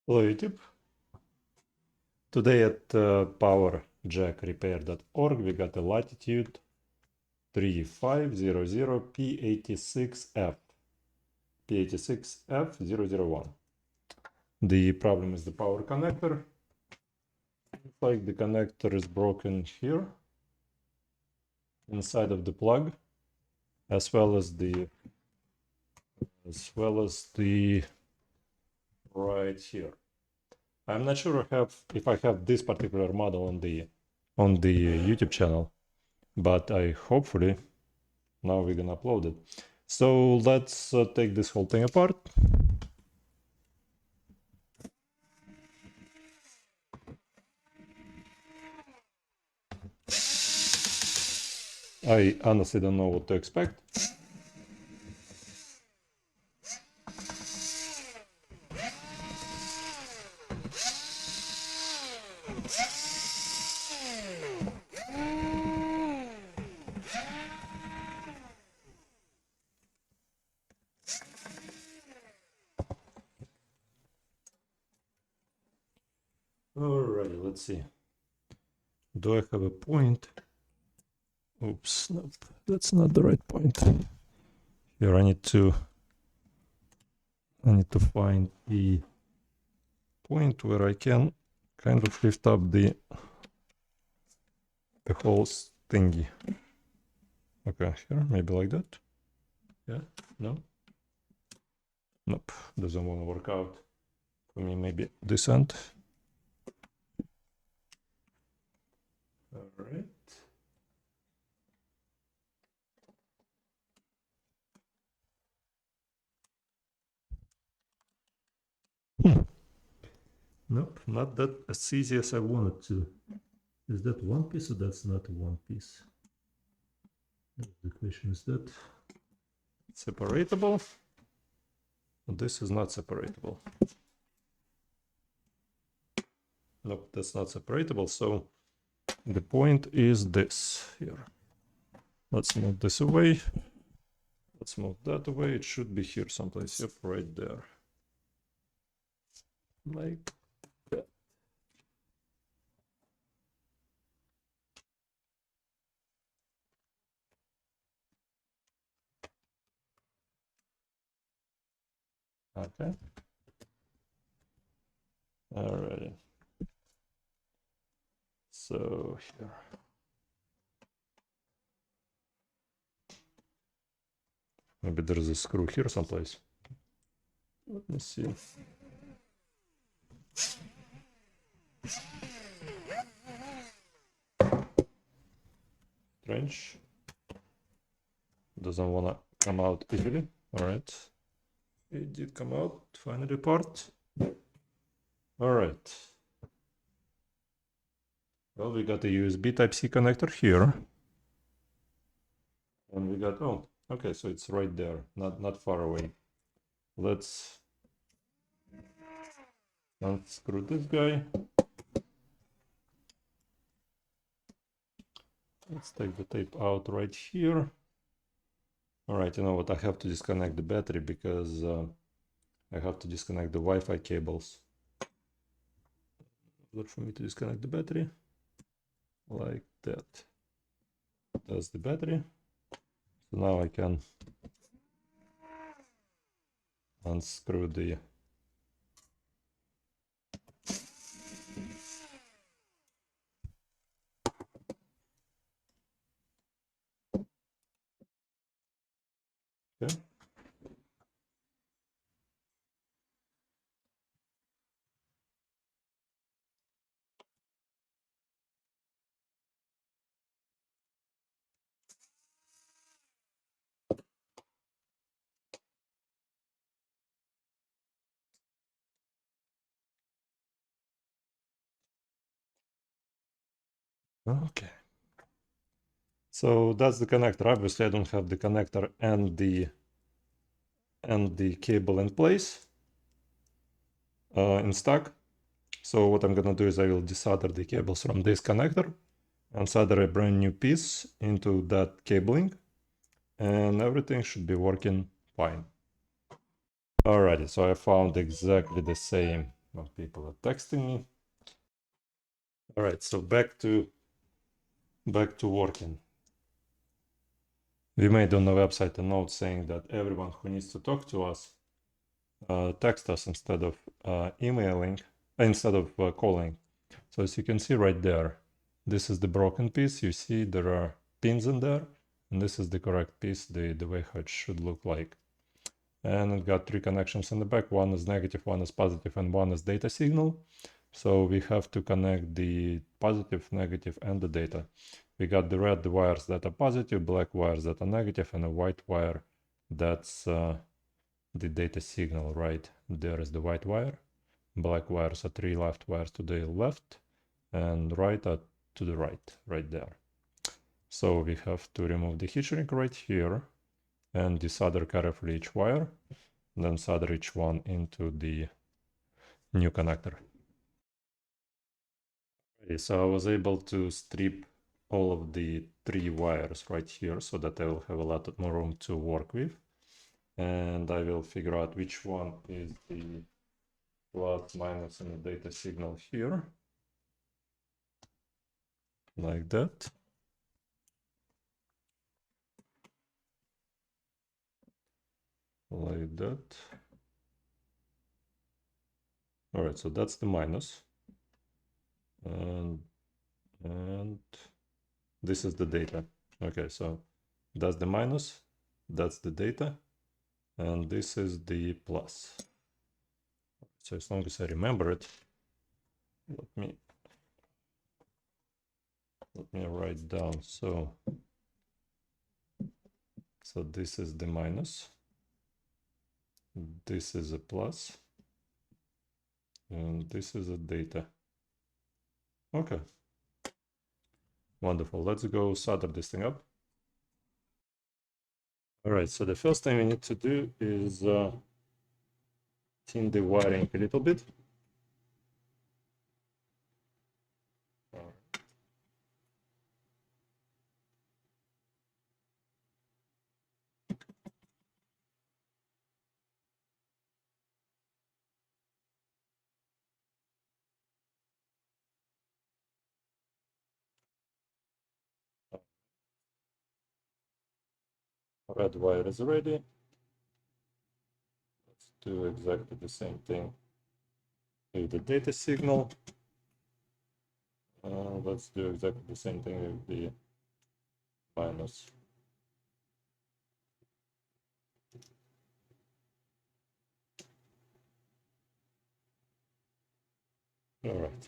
Hello YouTube. Today at powerjackrepair.org we got a Latitude 3500 p86f p86f001. The problem is the power connector. Looks like the connector is broken here inside of the plug, as well as the right here. I'm not sure if I have this particular model on the YouTube channel, but hopefully now we're gonna upload it. So let's take this whole thing apart. I honestly don't know what to expect. Alrighty, let's see. Do I have a point? Oops, nope, that's not the right point. Here I need to find a point where I can kind of lift up the whole thingy. Okay, here, maybe like that. Yeah, no? Nope, doesn't want to work out. For me, maybe this end. All right. Nope, not that as easy as I wanted to. Is that one piece or that's not one piece? The question is that separatable? This is not separatable. Nope, that's not separatable. So the point is this here. Let's move this away. Let's move that away. It should be here someplace. Yep, right there. Like that. Okay. Alrighty. So here. Maybe there's a screw here someplace. Let me see. Strange. Doesn't wanna come out easily. Alright. It did come out. Finally part. Alright. Well, we got a USB Type-C connector here. And we got, oh, okay, so it's right there, not far away. Let's unscrew this guy. Let's take the tape out right here. All right, you know what? I have to disconnect the battery because I have to disconnect the Wi-Fi cables. Look for me to disconnect the battery like that. That's the battery. So now I can unscrew the okay. Okay. So that's the connector. Obviously, I don't have the connector and the cable in place in stock. So what I'm gonna do is I will desolder the cables from this connector and solder a brand new piece into that cabling, and everything should be working fine. Alrighty, so I found exactly the same More people are texting me. All right, so back to working. We made on the website a note saying that everyone who needs to talk to us text us instead of emailing, instead of calling. So as you can see right there, this is the broken piece. You see there are pins in there, and this is the correct piece, the way how it should look like. And it got 3 connections in the back. One is negative, one is positive, and one is data signal. So we have to connect the positive, negative, and the data. We got the red wires that are positive, black wires that are negative, and a white wire that's the data signal. Right there is the white wire. Black wires are 3 left wires to the left, and right are to the right there. So we have to remove the heat shrink right here and desolder carefully each wire, then solder each one into the new connector. Okay, so I was able to strip all of the 3 wires right here so that I will have a lot more room to work with. And I will figure out which one is the plus, minus, and the data signal here. Like that. Like that. All right, so that's the minus. And this is the data. Okay, so that's the minus, that's the data, and this is the plus. So as long as I remember it, let me write down. So this is the minus, this is a plus, and this is a data. Okay, wonderful. Let's go solder this thing up. All right, so the first thing we need to do is thin the wiring a little bit. Red wire is ready. Let's do exactly the same thing with the data signal. Let's do exactly the same thing with the minus. All right.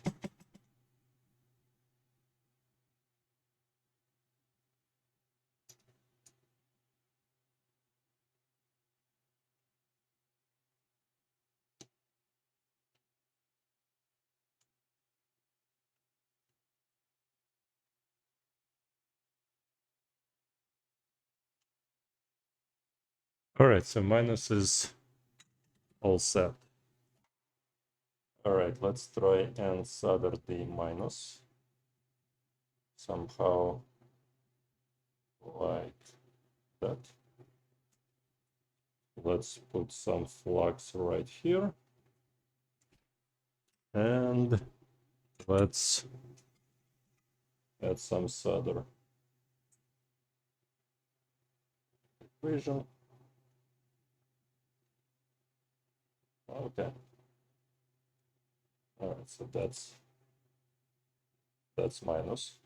All right, so minus is all set. All right, let's try and solder the minus somehow like that. Let's put some flux right here. And let's add some solder equation. Okay. All right, so that's minus.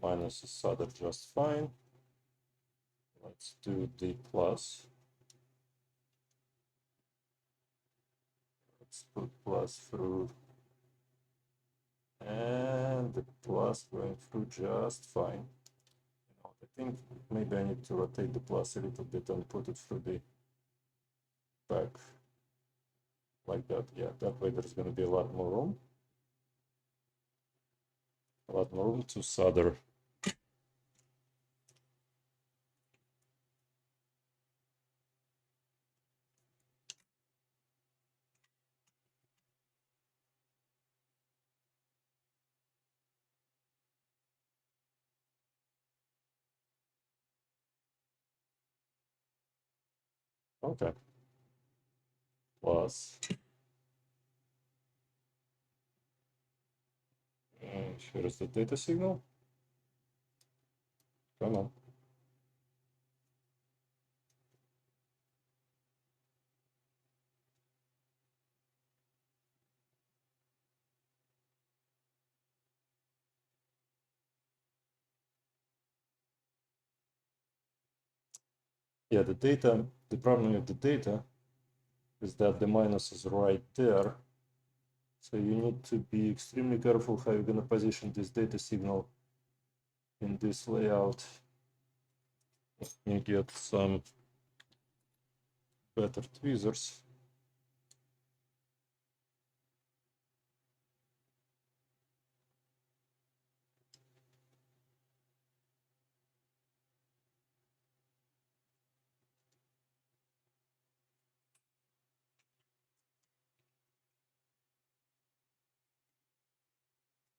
Minus is soldered just fine. Let's do the plus. Let's put plus through. And the plus going through just fine. I think maybe I need to rotate the plus a little bit and put it through the back like that. Yeah, that way there's going to be a lot more room. A lot more room to solder. Okay. Plus And here is the data signal. Come on. Yeah, the data, the problem with the data is that the minus is right there. So you need to be extremely careful how you're gonna position this data signal in this layout. You get some better tweezers.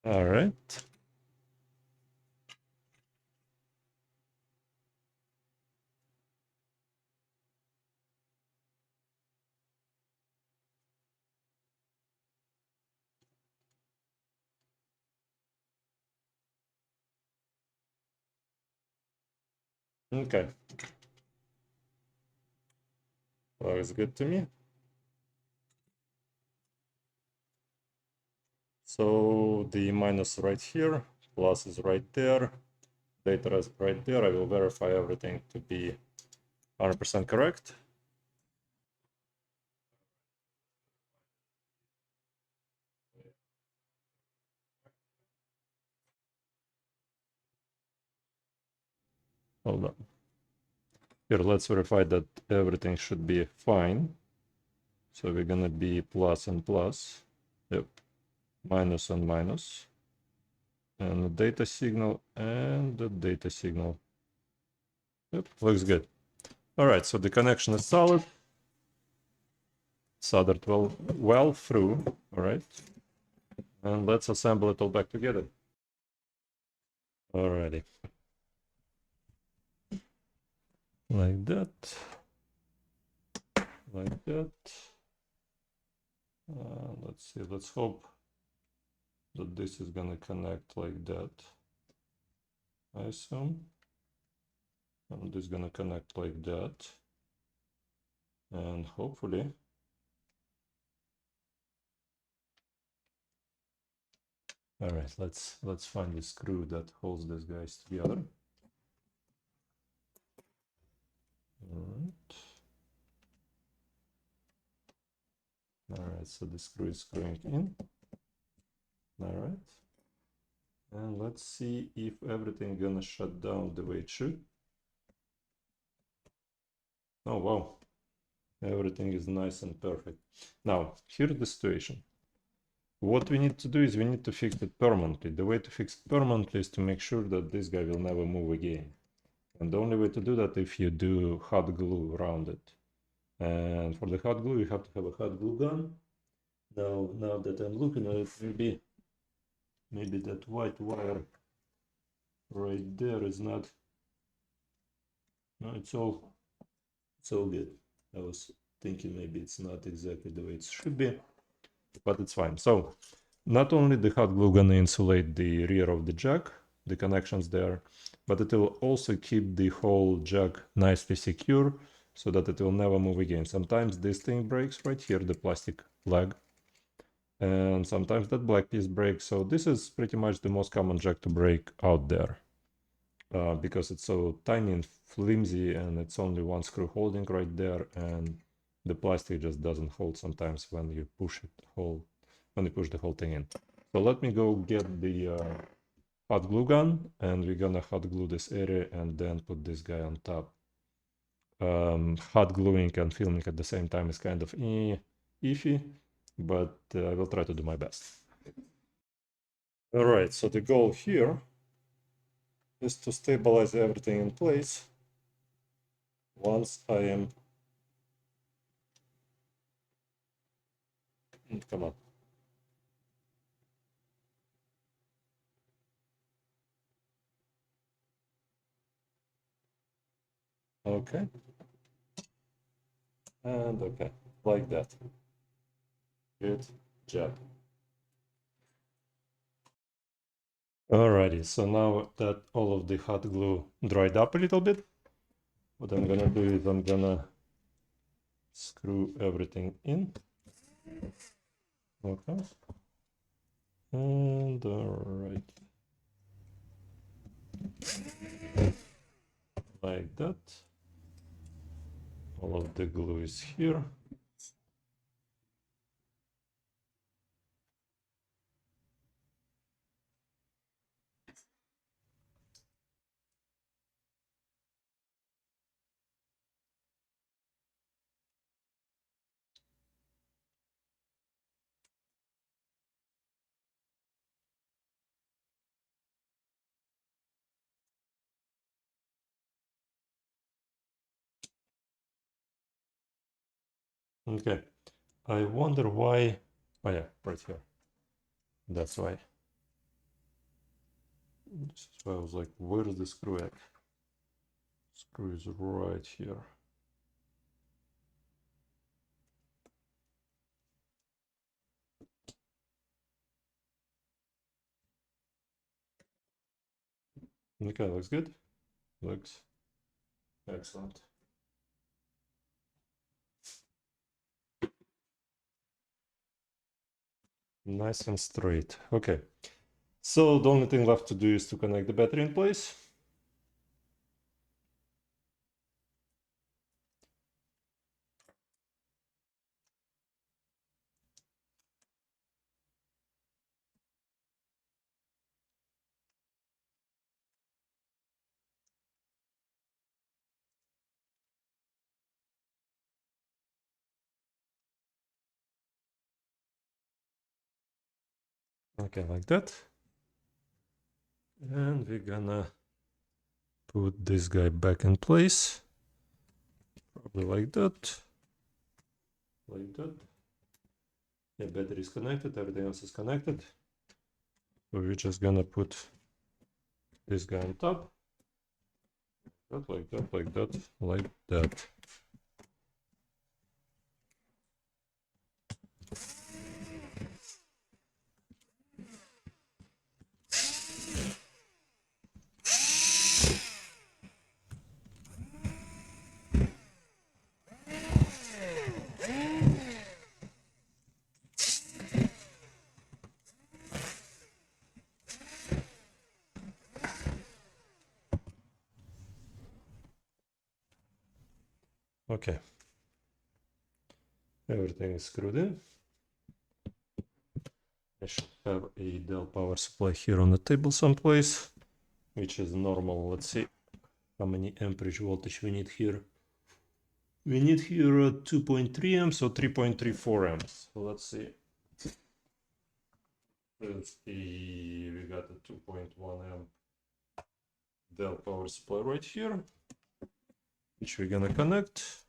All right. Okay. Looks good to me. So the minus right here, plus is right there, data is right there. I will verify everything to be 100% correct. Hold on. Here, let's verify that everything should be fine. So we're gonna be plus and plus. Yep. Minus and minus. And the data signal and the data signal. Yep, looks good. All right, so the connection is solid. Soldered well through. All right. And let's assemble it all back together. Alrighty. Like that. Like that. Let's see, let's hope that this is gonna connect like that, I assume. And this is gonna connect like that. And hopefully all right, let's find the screw that holds these guys together. All right. All right, so the screw is screwing in. All right. And let's see if everything gonna shut down the way it should. Oh, wow. Everything is nice and perfect. Now, here's the situation. What we need to do is we need to fix it permanently. The way to fix it permanently is to make sure that this guy will never move again. And the only way to do that if you do hot glue around it. And for the hot glue, you have to have a hot glue gun. Now that I'm looking at it, maybe that white wire right there is not. No, it's all good. I was thinking maybe it's not exactly the way it should be, but it's fine. So not only the hot glue gonna insulate the rear of the jack, the connections there, but it will also keep the whole jack nicely secure so that it will never move again. Sometimes this thing breaks right here, the plastic leg, and sometimes that black piece breaks. So this is pretty much the most common jack to break out there because it's so tiny and flimsy, and it's only one screw holding right there, and the plastic just doesn't hold sometimes when you push the whole thing in. So let me go get the hot glue gun, and we're gonna hot glue this area and then put this guy on top. Hot gluing and filming at the same time is kind of iffy, but I will try to do my best. All right, so the goal here is to stabilize everything in place once I am. Come on. Okay. And okay, like that. Good job. Alrighty, so now that all of the hot glue dried up a little bit, what I'm gonna do is I'm gonna screw everything in. Okay. And alright. Like that. All of the glue is here. Okay. I wonder why. Oh yeah, right here. That's why. This is why I was like, where's the screw at? Screw is right here. Okay, looks good. Looks excellent. Nice and straight. Okay. So the only thing left to do is to connect the battery in place. Okay, like that. And we're gonna put this guy back in place. Probably like that. Like that. Yeah, battery is connected, everything else is connected. So we're just gonna put this guy on top. That, like that, like that, like that. Okay. Everything is screwed in. I should have a Dell power supply here on the table someplace, which is normal. Let's see how many amperage voltage we need here. We need here 2.3 amps or 3.34 amps. So let's see. We got a 2.1 amp Dell power supply right here, which we're gonna connect.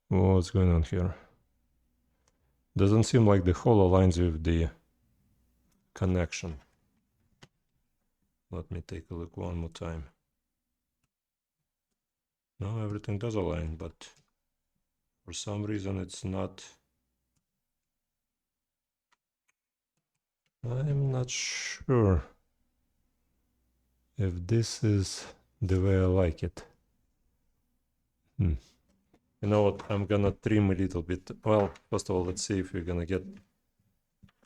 What's going on here? Doesn't seem like the hole aligns with the connection. Let me take a look one more time. No, everything does align, but for some reason it's not. I'm not sure if this is the way I like it. You know what? I'm gonna trim a little bit. Well, first of all, let's see if we're gonna get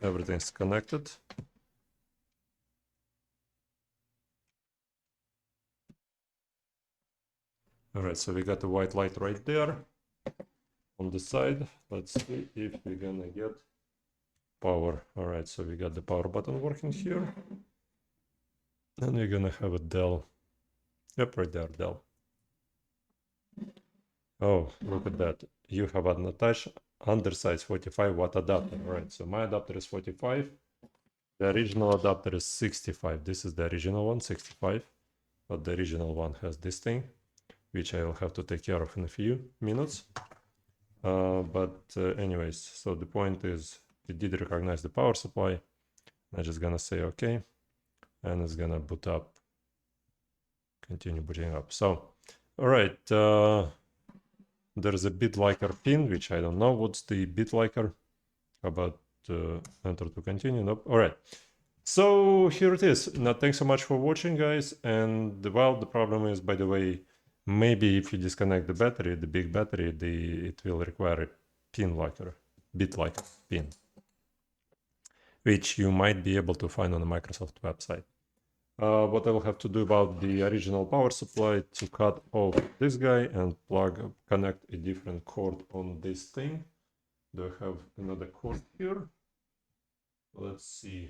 everything's connected. All right, so we got the white light right there on the side. Let's see if we're gonna get power. All right, so we got the power button working here. And we're gonna have a Dell. Yep, right there, Dell. Oh, look at that. You have an attached undersized 45 watt adapter. All right, so my adapter is 45. The original adapter is 65. This is the original one, 65. But the original one has this thing, which I will have to take care of in a few minutes. Anyways, so the point is it did recognize the power supply. I'm just gonna say okay, and it's gonna boot up, continue booting up. So, all right, there's a bit liker pin, which I don't know what's the bit liker. How about enter to continue? Nope. All right. So here it is. Now, thanks so much for watching, guys. And well, the problem is, by the way, maybe if you disconnect the battery, the big battery, it will require a pin liker, bit liker pin, which you might be able to find on the Microsoft website. What I will have to do about the original power supply to cut off this guy and connect a different cord on this thing. Do I have another cord here? Let's see.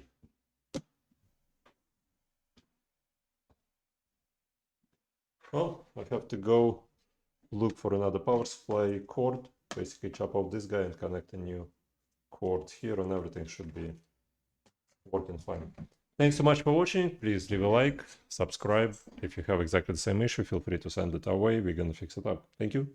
Well, I have to go look for another power supply cord, basically chop off this guy and connect a new cord here, and everything should be working fine. Thanks so much for watching. Please leave a like, subscribe. If you have exactly the same issue, feel free to send it our way. We're gonna fix it up. Thank you.